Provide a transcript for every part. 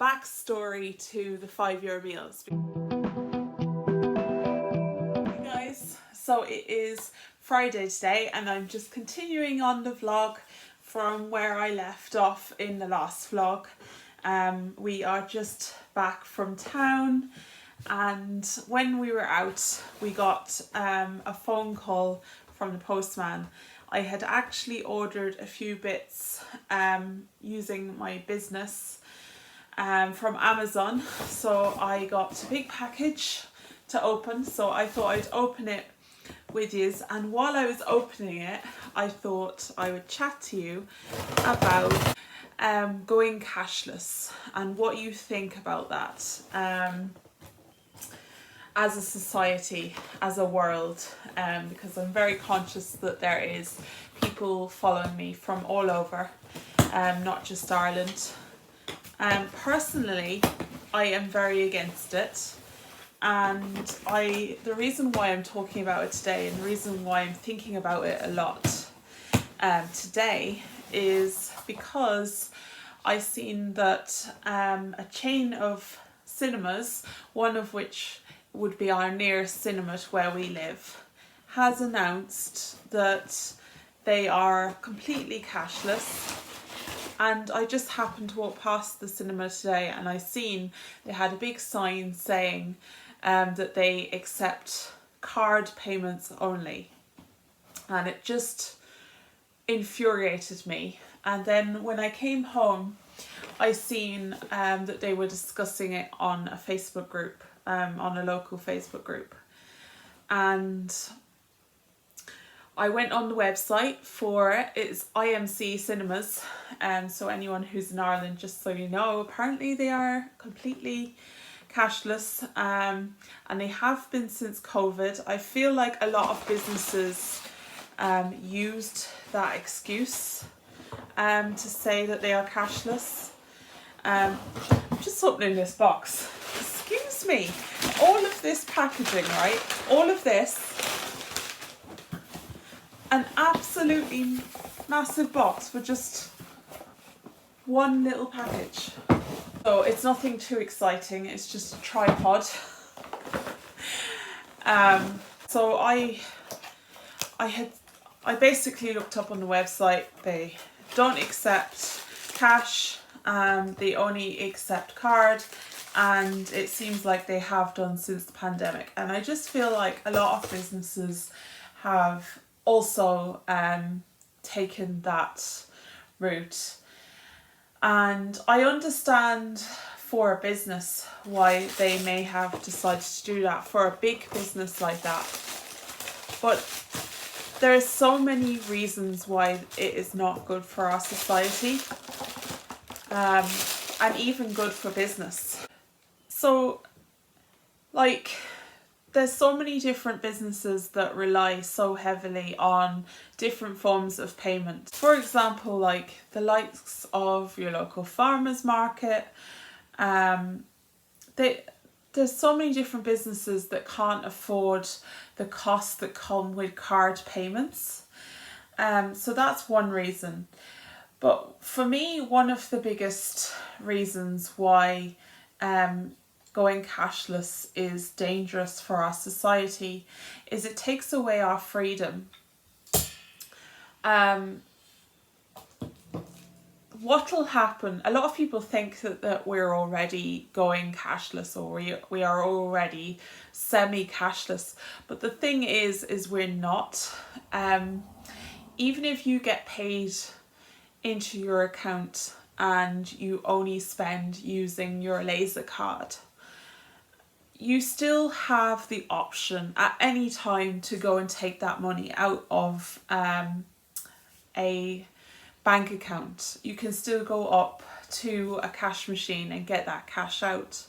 backstory to the 5-year meals. Hey guys, so it is Friday today and I'm just continuing on the vlog from where I left off in the last vlog. We are just back from town, and when we were out we got a phone call from the postman. I had actually ordered a few bits using my business from Amazon, so I got a big package to open, so I thought I'd open it with you, and while I was opening it I thought I would chat to you about going cashless and what you think about that as a society, as a world, because I'm very conscious that there is people following me from all over, not just Ireland. Personally, I am very against it, and the reason why I'm talking about it today and the reason why I'm thinking about it a lot today is because I've seen that a chain of cinemas, one of which would be our nearest cinema to where we live, has announced that they are completely cashless. And I just happened to walk past the cinema today and I seen they had a big sign saying that they accept card payments only, and it just infuriated me. And then when I came home I seen that they were discussing it on a Facebook group, on a local Facebook group, and I went on the website for it. It's IMC Cinemas, so anyone who's in Ireland, just so you know, apparently they are completely cashless, and they have been since COVID. I feel like a lot of businesses used that excuse to say that they are cashless. I'm just opening this box. Excuse me, all of this packaging, right? All of this, an absolutely massive box for just one little package. So it's nothing too exciting, it's just a tripod. So I basically looked up on the website. They don't accept cash, they only accept card, and it seems like they have done since the pandemic. And I just feel like a lot of businesses have also taken that route, and I understand for a business why they may have decided to do that, for a big business like that, but there are so many reasons why it is not good for our society, and even good for business. So like, there's so many different businesses that rely so heavily on different forms of payment. For example, like the likes of your local farmers market. There's so many different businesses that can't afford the costs that come with card payments. So that's one reason. But for me, one of the biggest reasons why going cashless is dangerous for our society is it takes away our freedom. What will happen, a lot of people think that we're already going cashless, or we are already semi-cashless, but the thing is we're not. Even if you get paid into your account and you only spend using your laser card, you still have the option at any time to go and take that money out of a bank account. You can still go up to a cash machine and get that cash out.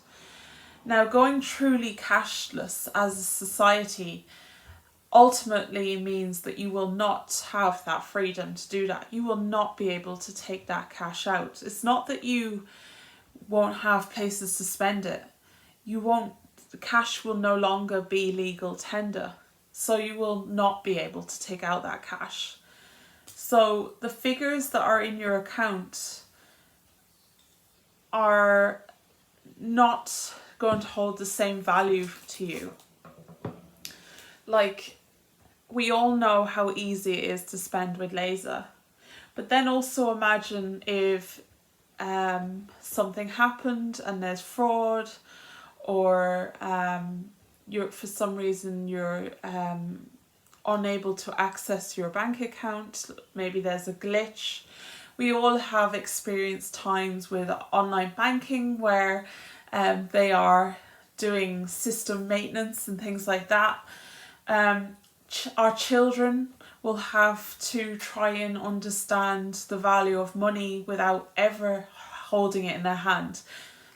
Now, going truly cashless as a society ultimately means that you will not have that freedom to do that. You will not be able to take that cash out. It's not that you won't have places to spend it. The cash will no longer be legal tender, so you will not be able to take out that cash. So the figures that are in your account are not going to hold the same value to you. Like, we all know how easy it is to spend with Laser, but then also imagine if something happened and there's fraud, or for some reason you're unable to access your bank account, maybe there's a glitch. We all have experienced times with online banking where they are doing system maintenance and things like that. Our children will have to try and understand the value of money without ever holding it in their hand.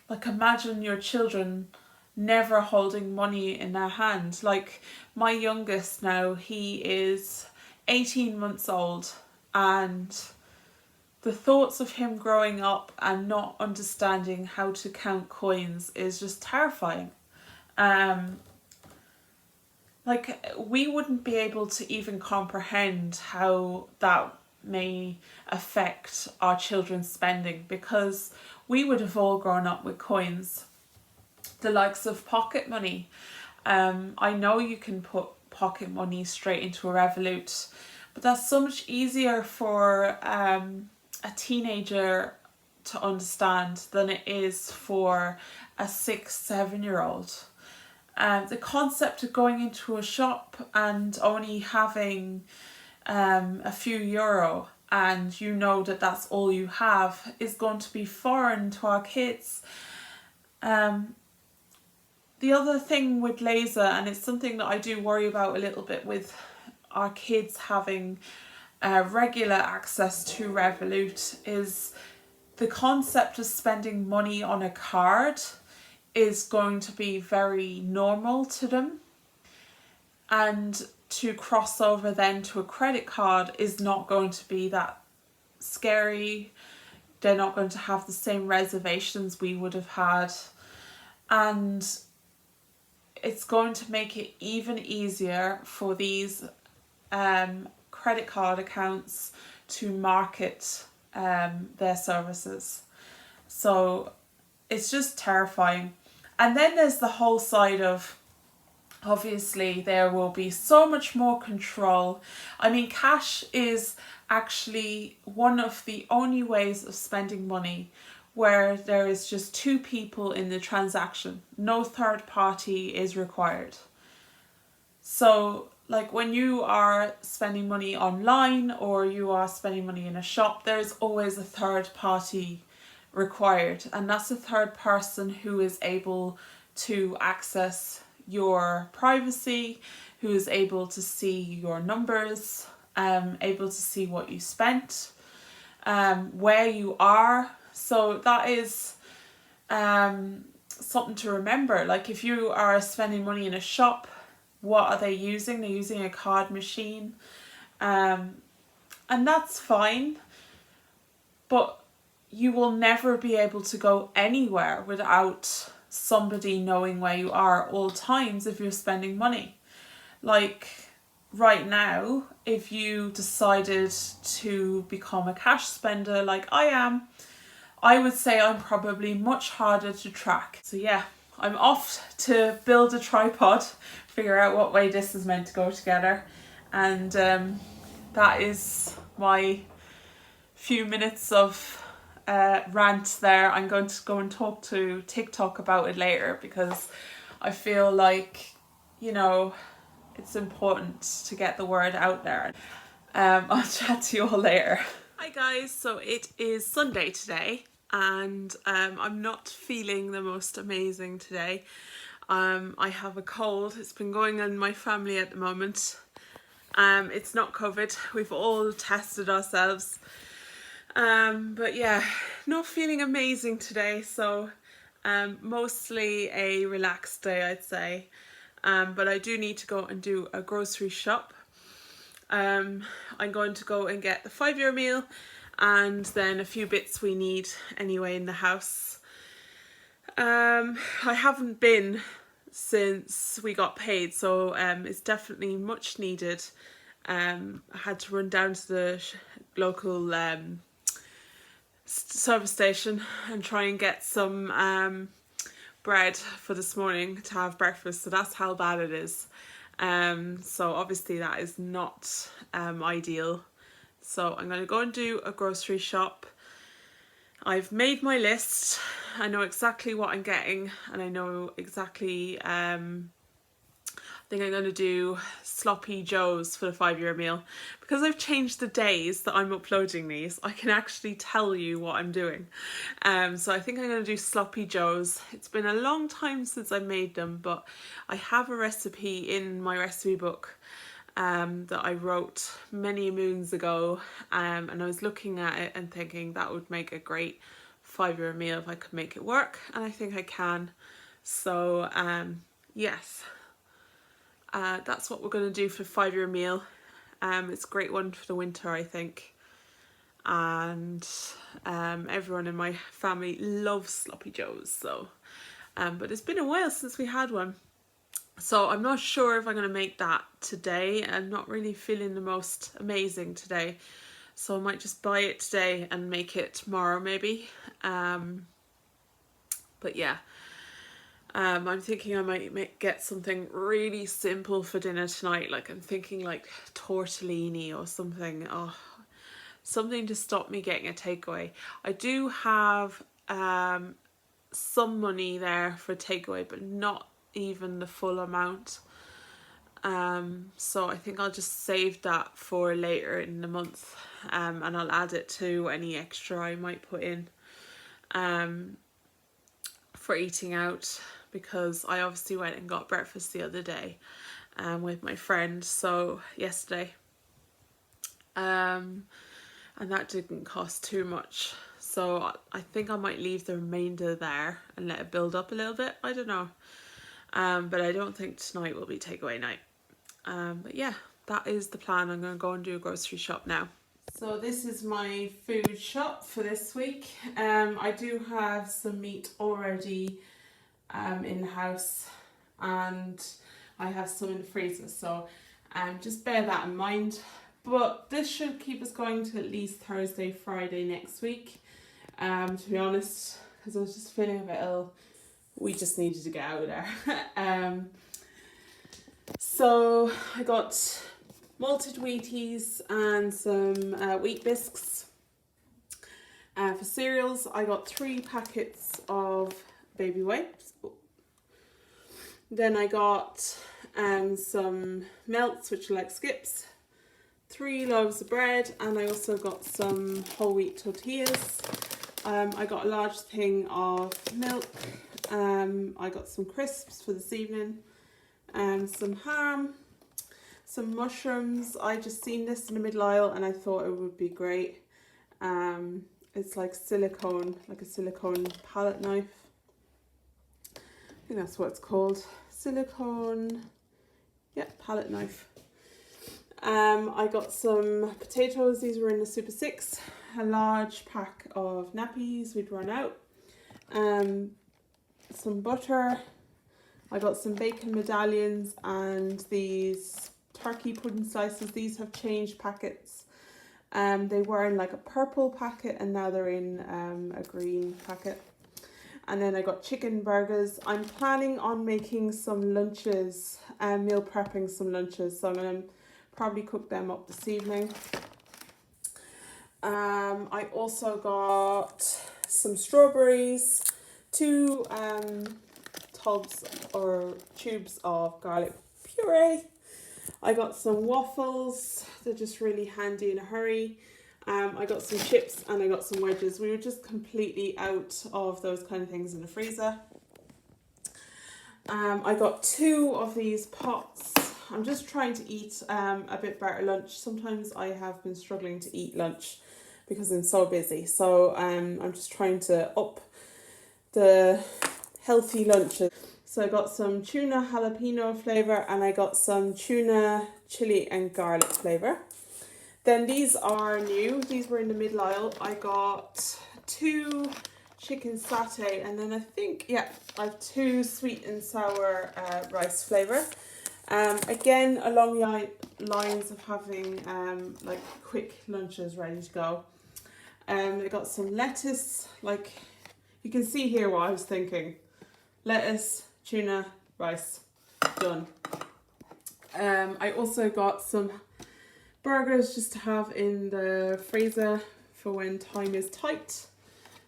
Like, imagine your children never holding money in their hand. Like, my youngest now, he is 18 months old, and the thoughts of him growing up and not understanding how to count coins is just terrifying. Like, we wouldn't be able to even comprehend how that may affect our children's spending, because we would have all grown up with coins. The likes of pocket money. I know you can put pocket money straight into a revolut, but that's so much easier for a teenager to understand than it is for a 6-7-year-old. The concept of going into a shop and only having a few euro, and you know that that's all you have, is going to be foreign to our kids. The other thing with Laser, and it's something that I do worry about a little bit with our kids having regular access to Revolut, is the concept of spending money on a card is going to be very normal to them, and to cross over then to a credit card is not going to be that scary. They're not going to have the same reservations we would have had, and it's going to make it even easier for these credit card accounts to market their services. So it's just terrifying. And then there's the whole side of, obviously there will be so much more control. I mean, cash is actually one of the only ways of spending money where there is just two people in the transaction. No third party is required. So, like, when you are spending money online or you are spending money in a shop, there's always a third party required, and that's a third person who is able to access your privacy, who is able to see your numbers, able to see what you spent, where you are. So that is something to remember. Like, if you are spending money in a shop, what are they using? They're using a card machine, and that's fine, but you will never be able to go anywhere without somebody knowing where you are at all times if you're spending money. Like, right now, if you decided to become a cash spender like I am, I would say I'm probably much harder to track. So yeah, I'm off to build a tripod, figure out what way this is meant to go together, and that is my few minutes of rant there. I'm going to go and talk to TikTok about it later, because I feel like, you know, it's important to get the word out there. I'll chat to you all later. Hi guys, so it is Sunday today, and I'm not feeling the most amazing today. I have a cold. It's been going on in my family at the moment. It's not COVID. We've all tested ourselves. But yeah, not feeling amazing today, so mostly a relaxed day, I'd say. But I do need to go and do a grocery shop. I'm going to go and get the 5-year meal and then a few bits we need anyway in the house. I haven't been since we got paid, so it's definitely much needed. I had to run down to the local service station and try and get some bread for this morning to have breakfast, so that's how bad it is. So obviously that is not ideal. So I'm going to go and do a grocery shop. I've made my list. I know exactly what I'm getting, and I know exactly, I think I'm going to do sloppy joes for the 5-year meal. Because I've changed the days that I'm uploading these, I can actually tell you what I'm doing. So I think I'm going to do sloppy joes. It's been a long time since I made them, but I have a recipe in my recipe book that I wrote many moons ago, and I was looking at it and thinking that would make a great 5-year meal if I could make it work, and I think I can. So yes, that's what we're going to do for the 5-year meal. It's a great one for the winter, I think, and everyone in my family loves sloppy joes. So but it's been a while since we had one. So I'm not sure if I'm going to make that today. I'm not really feeling the most amazing today. So I might just buy it today and make it tomorrow maybe. But yeah, I'm thinking I might get something really simple for dinner tonight. Like I'm thinking like tortellini or something. Oh, something to stop me getting a takeaway. I do have some money there for takeaway, but not even the full amount. So I think I'll just save that for later in the month, and I'll add it to any extra I might put in for eating out, because I obviously went and got breakfast the other day with my friend, so yesterday, and that didn't cost too much. So I think I might leave the remainder there and let it build up a little bit. I don't know. But I don't think tonight will be takeaway night. But yeah, that is the plan. I'm going to go and do a grocery shop now. So this is my food shop for this week. I do have some meat already in the house, and I have some in the freezer. So just bear that in mind. But this should keep us going to at least Thursday, Friday next week. To be honest, because I was just feeling a bit ill. We just needed to get out of there. So I got malted Wheaties and some wheat biscuits. For cereals, I got 3 packets of baby wipes. Then I got some melts, which are like skips, 3 loaves of bread, and I also got some whole wheat tortillas. I got a large thing of milk. I got some crisps for this evening, and some ham, some mushrooms. I just seen this in the middle aisle and I thought it would be great. It's like silicone, like a silicone palette knife. I think that's what it's called. Silicone, yeah, palette knife. I got some potatoes. These were in the Super 6. A large pack of nappies. We'd run out. Some butter. I got some bacon medallions and these turkey pudding slices. These have changed packets. They were in like a purple packet and now they're in a green packet. And then I got chicken burgers. I'm planning on making some lunches, meal prepping some lunches. So I'm going to probably cook them up this evening. I also got some strawberries, 2 tubs or tubes of garlic puree. I got some waffles. They're just really handy in a hurry. I got some chips and I got some wedges. We were just completely out of those kind of things in the freezer. I got 2 of these pots. I'm just trying to eat a bit better lunch. Sometimes I have been struggling to eat lunch because I'm so busy. So I'm just trying to up the healthy lunches. So I got some tuna jalapeno flavour and I got some tuna chili and garlic flavour. Then these are new. These were in the middle aisle. I got 2 chicken satay, and then I think, yeah, I have 2 sweet and sour rice flavour. Again, along the lines of having like quick lunches ready to go. I got some lettuce. Like you can see here what I was thinking. lettuce, tuna, rice. Done. I also got some burgers just to have in the freezer for when time is tight.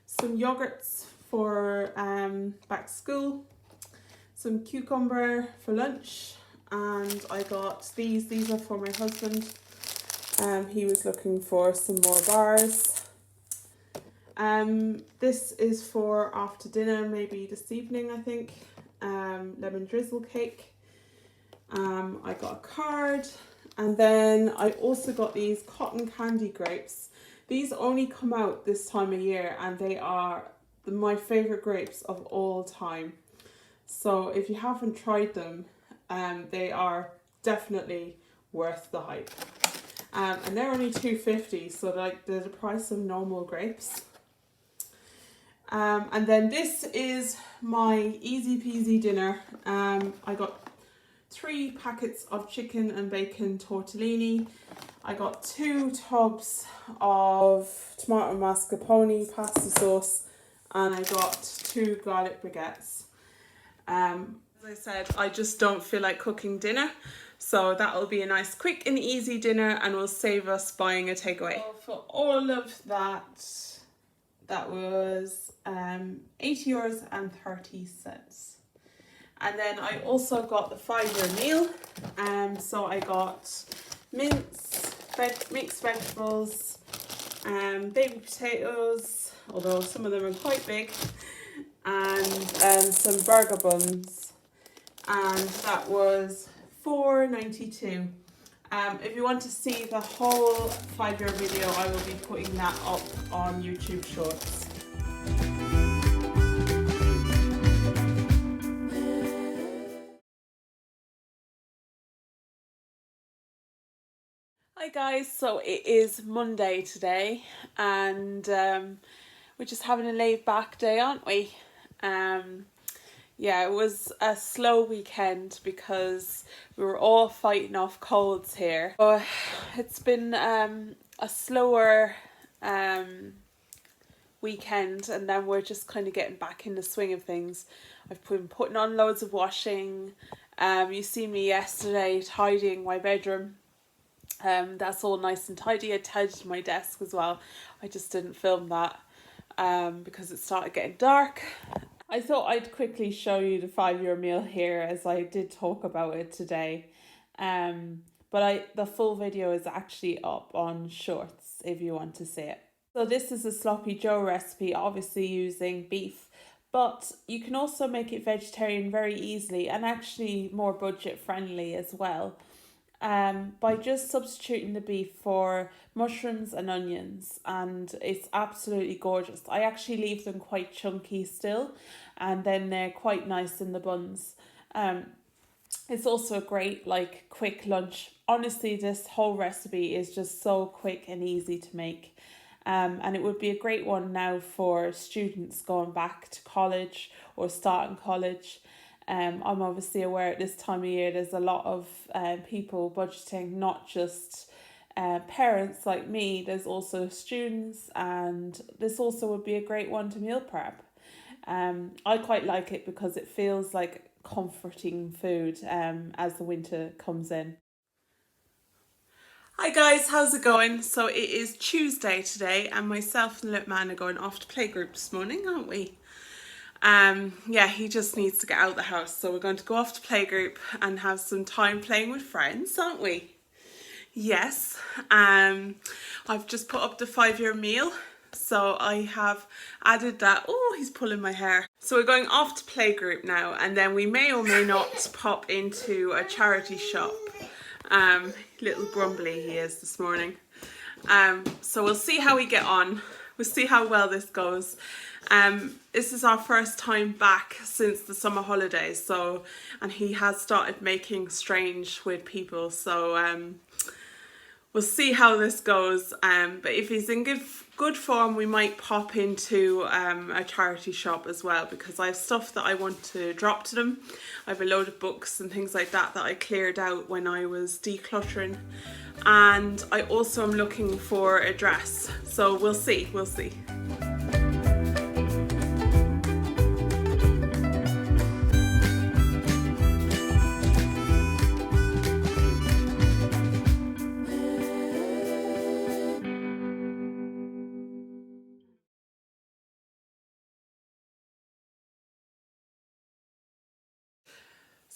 Some yogurts for back to school. Some cucumber for lunch. And I got these are for my husband. He was looking for some more bars. This is for after dinner, maybe this evening, I think. Lemon drizzle cake. I got a card, and then I also got these cotton candy grapes. These only come out this time of year, and they are my favourite grapes of all time. So if you haven't tried them, they are definitely worth the hype. And they're only $2.50, so like they're the price of normal grapes. And then this is my easy peasy dinner. I got 3 packets of chicken and bacon tortellini. I got 2 tubs of tomato mascarpone pasta sauce, and I got 2 garlic baguettes. As I said, I just don't feel like cooking dinner, so that'll be a nice quick and easy dinner, and will save us buying a takeaway. So for all of that, that was €8.30. And then I also got the 5-year meal. So I got mince, mixed vegetables, baby potatoes, although some of them are quite big, and some burger buns. And that was $4.92. If you want to see the whole 5-year video, I will be putting that up on YouTube Shorts. Hi guys, so it is Monday today, and we're just having a laid back day, aren't we? Yeah, it was a slow weekend because we were all fighting off colds here. But it's been a slower weekend, and then we're just kind of getting back in the swing of things. I've been putting on loads of washing. You see me yesterday tidying my bedroom. That's all nice and tidy. I tidied my desk as well. I just didn't film that because it started getting dark. I thought I'd quickly show you the 5-year meal here, as I did talk about it today. But the full video is actually up on Shorts if you want to see it. So this is a sloppy Joe recipe, obviously using beef, but you can also make it vegetarian very easily, and actually more budget friendly as well. By just substituting the beef for mushrooms and onions, and it's absolutely gorgeous. I actually leave them quite chunky still, and then they're quite nice in the buns. It's also a great quick lunch. Honestly, this whole recipe is just so quick and easy to make, and it would be a great one now for students going back to college or starting college. I'm obviously aware at this time of year there's a lot of people budgeting, not just parents like me, there's also students, and this also would be a great one to meal prep. I quite like it because it feels like comforting food as the winter comes in. Hi guys, how's it going? So it is Tuesday today, and myself and the little man are going off to Playgroup this morning, aren't we? Yeah, he just needs to get out of the house, so we're going to go off to Playgroup and have some time playing with friends, aren't we? Yes. I've just put up the 5-year meal, so I have added that. Oh, he's pulling my hair. So we're going off to Playgroup now, and then we may or may not pop into a charity shop. Little grumbly he is this morning. So we'll see how we get on. We'll see how well this goes. This is our first time back since the summer holidays, and he has started making strange with people, so we'll see how this goes. But if he's in good form, we might pop into a charity shop as well, because I have stuff that I want to drop to them. I have a load of books and things like that I cleared out when I was decluttering, and I also am looking for a dress, so we'll see.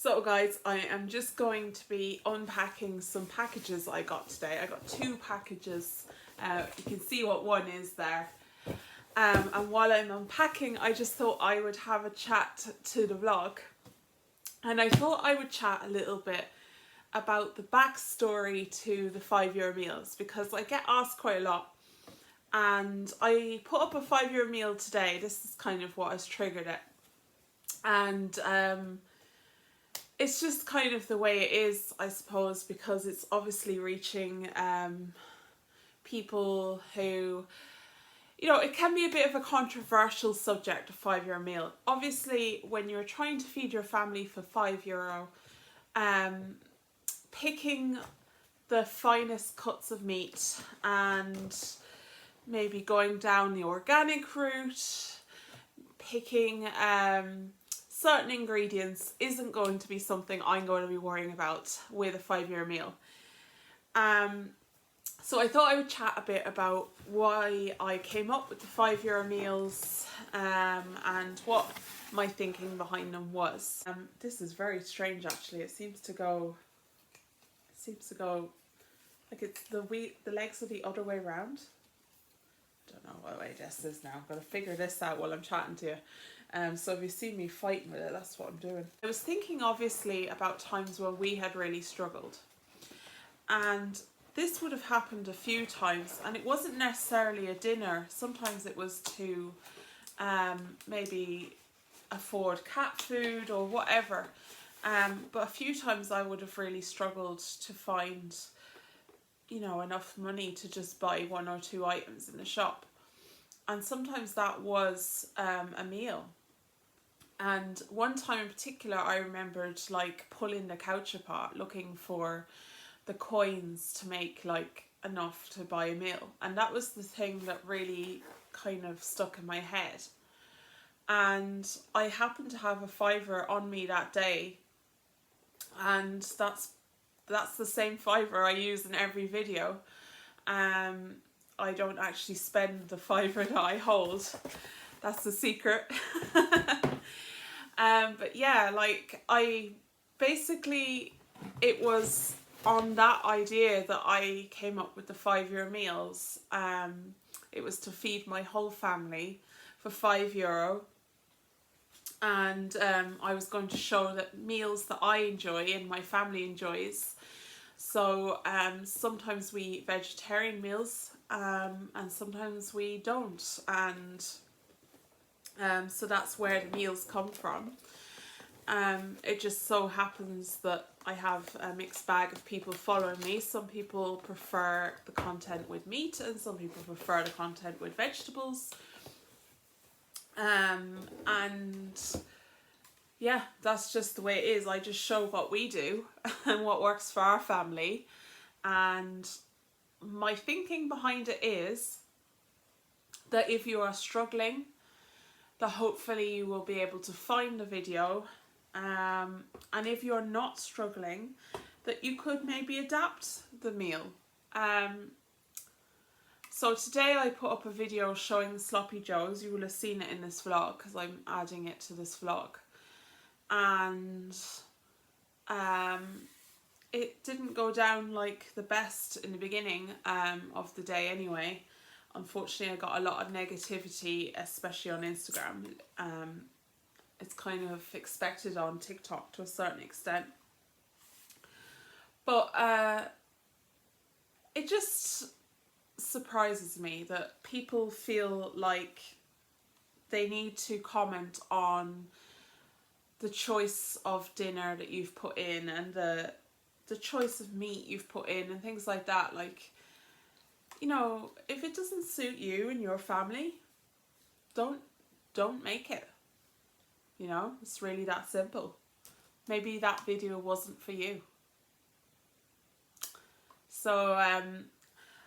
So guys, I am just going to be unpacking some packages I got today. I got 2 packages. You can see what one is there. And while I'm unpacking, I just thought I would have a chat to the vlog. And I thought I would chat a little bit about the backstory to the €5 meals, because I get asked quite a lot. And I put up a €5 meal today. This is kind of what has triggered it. And it's just kind of the way it is, I suppose, because it's obviously reaching people who, you know, it can be a bit of a controversial subject, a €5 meal. Obviously, when you're trying to feed your family for €5, picking the finest cuts of meat and maybe going down the organic route, picking certain ingredients isn't going to be something I'm going to be worrying about with a €5 meal. So I thought I would chat a bit about why I came up with the €5 meals and what my thinking behind them was. This is very strange actually. It seems to go like it's the legs are the other way around. Don't know what way this is now. I've got to figure this out while I'm chatting to you. So if you see me fighting with it, that's what I'm doing. I was thinking obviously about times when we had really struggled. And this would have happened a few times, and it wasn't necessarily a dinner. Sometimes it was to maybe afford cat food or whatever. But a few times I would have really struggled to find, you know, enough money to just buy 1 or 2 items in the shop. And sometimes that was a meal. And one time in particular, I remembered like pulling the couch apart, looking for the coins to make like enough to buy a meal. And that was the thing that really kind of stuck in my head. And I happened to have a £5 on me that day. And that's the same £5 I use in every video. I don't actually spend the £5 that I hold. That's the secret. But yeah, like it was on that idea that I came up with the €5 meals. It was to feed my whole family for €5. And I was going to show that meals that I enjoy and my family enjoys. So sometimes we eat vegetarian meals and sometimes we don't. And so that's where the meals come from. It just so happens that I have a mixed bag of people following me. Some people prefer the content with meat and some people prefer the content with vegetables. And yeah, that's just the way it is. I just show what we do and what works for our family. And my thinking behind it is that if you are struggling, that hopefully you will be able to find the video. And if you're not struggling, that you could maybe adapt the meal. So today I put up a video showing the sloppy joes. You will have seen it in this vlog because I'm adding it to this vlog. And it didn't go down like the best in the beginning of the day anyway. Unfortunately, I got a lot of negativity, especially on Instagram. It's kind of expected on TikTok to a certain extent. But it just surprises me that people feel like they need to comment on the choice of dinner that you've put in and the choice of meat you've put in and things like that. Like, you know, if it doesn't suit you and your family, don't make it. You know, it's really that simple. Maybe that video wasn't for you. So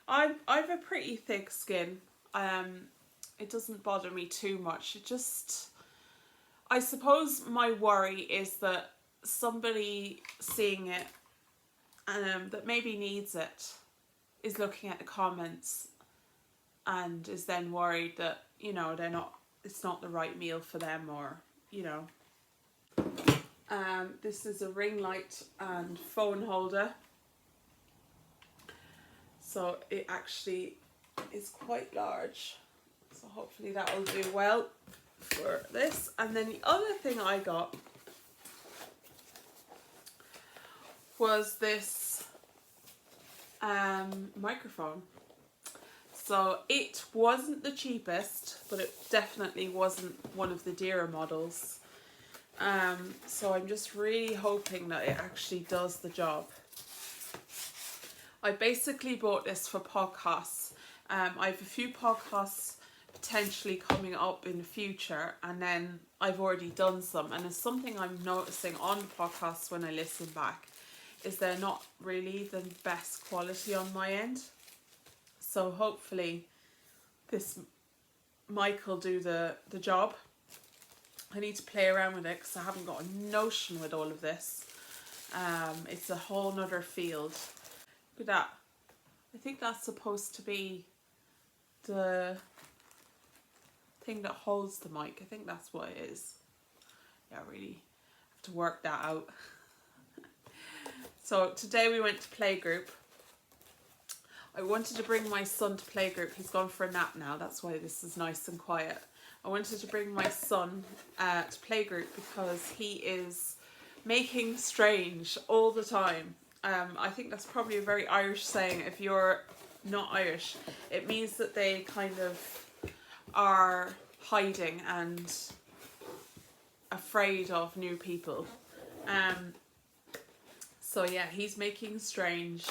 I've a pretty thick skin. It doesn't bother me too much. It just, I suppose my worry is that somebody seeing it that maybe needs it is looking at the comments and is then worried that, you know, it's not the right meal for them, or, you know. This is a ring light and phone holder. So it actually is quite large. So hopefully that will do well for this. And then the other thing I got was this microphone. So it wasn't the cheapest, but it definitely wasn't one of the dearer models. So I'm just really hoping that it actually does the job. I basically bought this for podcasts. I have a few podcasts potentially coming up in the future, and then I've already done some, and it's something I'm noticing on the podcasts when I listen back is they're not really the best quality on my end. So hopefully this mic will do the job. I need to play around with it because I haven't got a notion with all of this. It's a whole nother field. Look at that. I think that's supposed to be the thing that holds the mic. I think that's what it is. Yeah, I really have to work that out. So today we went to Playgroup. I wanted to bring my son to Playgroup. He's gone for a nap now. That's why this is nice and quiet. I wanted to bring my son to Playgroup because he is making strange all the time. I think that's probably a very Irish saying. If you're not Irish, it means that they kind of are hiding and afraid of new people. So yeah, he's making strange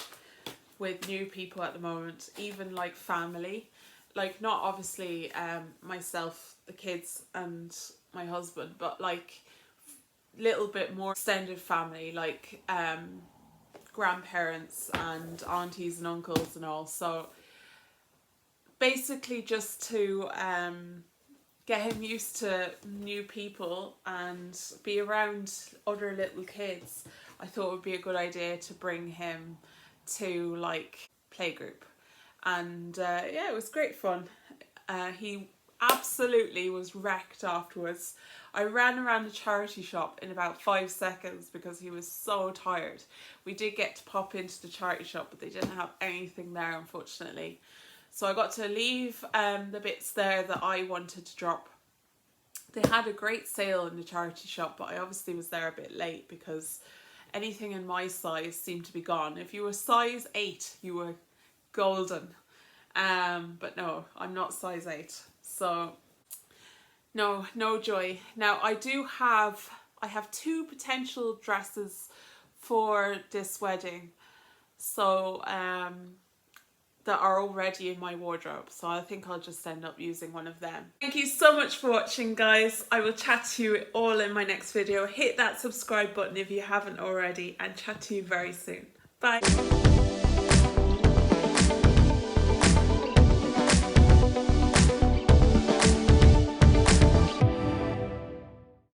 with new people at the moment, even like family. Like not obviously myself, the kids and my husband, but like little bit more extended family, like grandparents and aunties and uncles and all. So basically just to get him used to new people and be around other little kids, I thought it would be a good idea to bring him to like Playgroup. And yeah, it was great fun. He absolutely was wrecked afterwards. I ran around the charity shop in about 5 seconds because he was so tired. We did get to pop into the charity shop, but they didn't have anything there, unfortunately. So I got to leave the bits there that I wanted to drop. They had a great sale in the charity shop, but I obviously was there a bit late because anything in my size seemed to be gone. If you were size 8, you were golden. But no, I'm not size 8. So no joy. Now I have 2 potential dresses for this wedding. So that are already in my wardrobe, so I think I'll just end up using one of them. Thank you so much for watching, guys. I will chat to you all in my next video. Hit that subscribe button if you haven't already, and chat to you very soon. Bye.